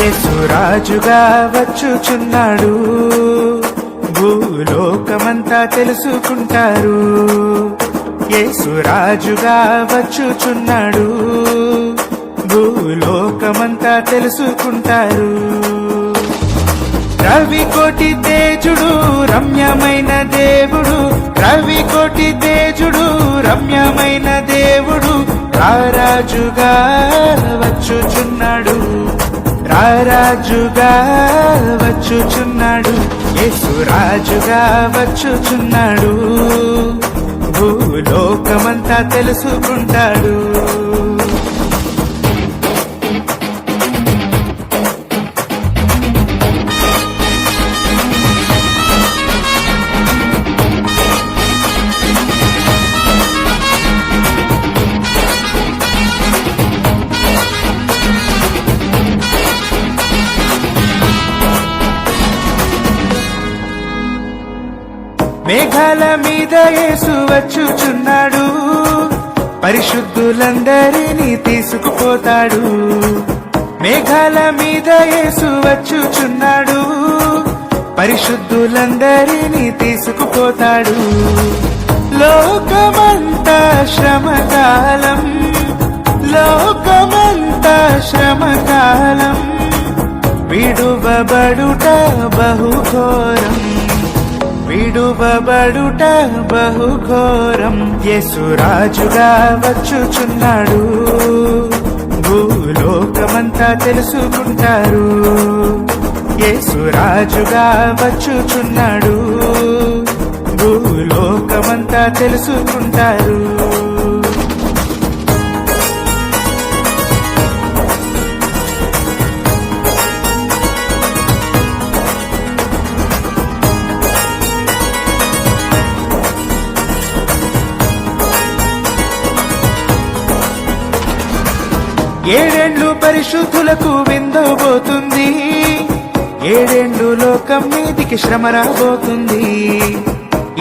యేసు రాజుగా వచ్చుచున్నాడు, భూలోకమంతా తెలుసుకుంటారు. యేసు రాజుగా వచ్చుచున్నాడు, భూలోకమంతా తెలుసుకుంటారు. రవికోటి తేజుడు రమ్యమైన దేవుడు, రవికోటి తేజుడు రమ్యమైన దేవుడు, రారాజుగా వచ్చుచున్నాడు, రారాజుగా వచ్చుచున్నాడు. యేసు రాజుగా వచ్చుచున్నాడు, భూలోకమంతా తెలుసుకుంటాడు. మేఘాల మీద యేసు వచ్చుచున్నాడు, పరిశుద్ధులందరినీ తీసుకుపోతాడు. మేఘాల మీద యేసు వచ్చుచున్నాడు, పరిశుద్ధులందరినీ తీసుకుపోతాడు. లోకమంతా శ్రమకాలం, లోకమంతా శ్రమకాలం, విడువబడుట బహుఘోరం, విడువబడుట బహుఘోరం. యేసు రాజుగా వచ్చుచున్నాడు, భూలోకమంతా తెలుసుకుంటారు. యేసు రాజుగా వచ్చుచున్నాడు, భూలోకమంతా తెలుసుకుంటారు. ఏడేండ్లు పరిశుద్ధులకు విందవబోతుంది, ఏడేండ్లు లోకం మీదికి శ్రమ రాబోతుంది.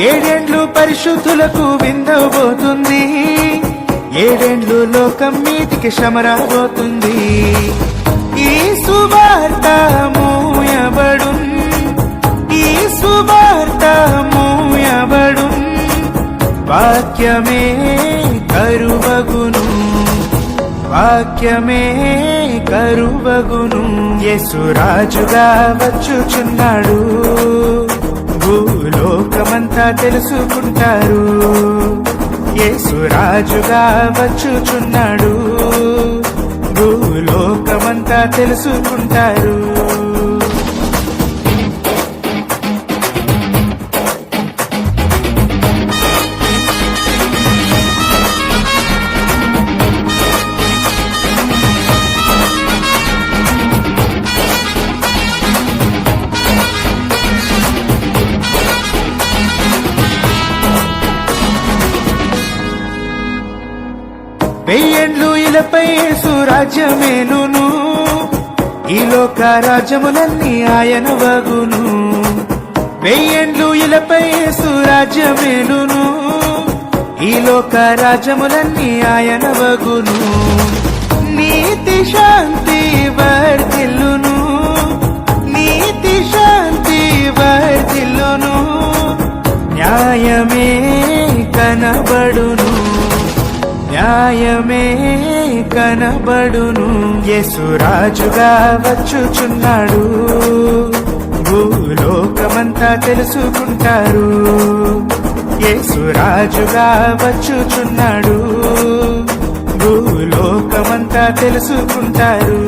ఏడేండ్లు పరిశుద్ధులకు విందవబోతుంది, ఏడేండ్లు లోకం మీదికి శ్రమ రాబోతుంది. ఈ సువార్త మూయబడున్, ఈ సువార్త మూయబడున్, వాక్యమే కరువగును, వాక్యమే కరువగును. యేసు రాజుగా వచ్చుచున్నాడు, భూలోకమంతా తెలుసుకుంటారు. యేసు రాజుగా వచ్చుచున్నాడు, భూలోకమంతా తెలుసుకుంటారు. వెయ్యేండ్లు ఇలపై యేసు రాజ్యమేలును, ఈ లోక రాజ్యములన్నీ ఆయన వగును. వెయ్యేండ్లు ఇలపై యేసు రాజ్యమేలును, ఈ లోక రాజ్యములన్నీ ఆయన వగును. నీతి శాంతి వర్ధిల్లును, నీతి శాంతి వర్ధిల్లును, న్యాయమే కనబడును, న్యాయమే కనబడును. యేసు రాజుగా వచ్చుచున్నాడు, భూలోకమంతా తెలుసుకుంటారు. యేసు రాజుగా వచ్చుచున్నాడు, భూలోకమంతా తెలుసుకుంటారు.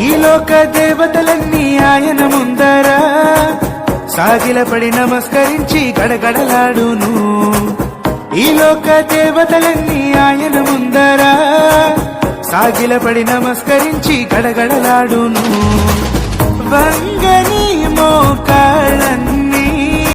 ఈ లోక దేవతలన్నీ ఆయన ముందర సాగిలపడి నమస్కరించి గడగడలాడును. ఈ లోక దేవతలన్నీ ఆయన ముందర సాగిలపడి నమస్కరించి గడగడలాడును. వంగని మోకాళ్ళన్నీ